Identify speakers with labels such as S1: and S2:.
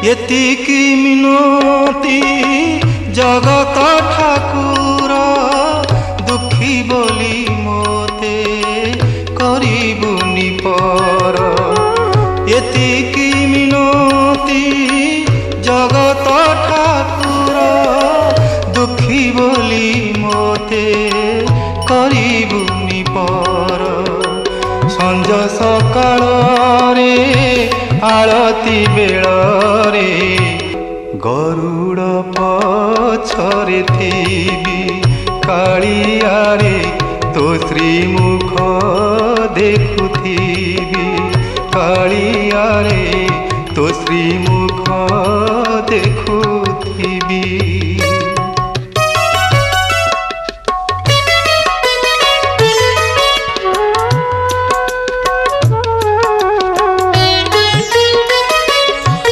S1: एतिकी मिनती जगत ठाकुर दुखी बोली मोते करिबुनि पर। एतिकी मिनती जगत ठाकुर दुखी बोली मोते करिबुनि पर। संज सकाळ रे आरती बेଳରେ गरुड़ पछरे थिबी कालिया रे तो श्रीमुख देखुथिबी। कालिया रे तो श्रीमुख देखुथिबी।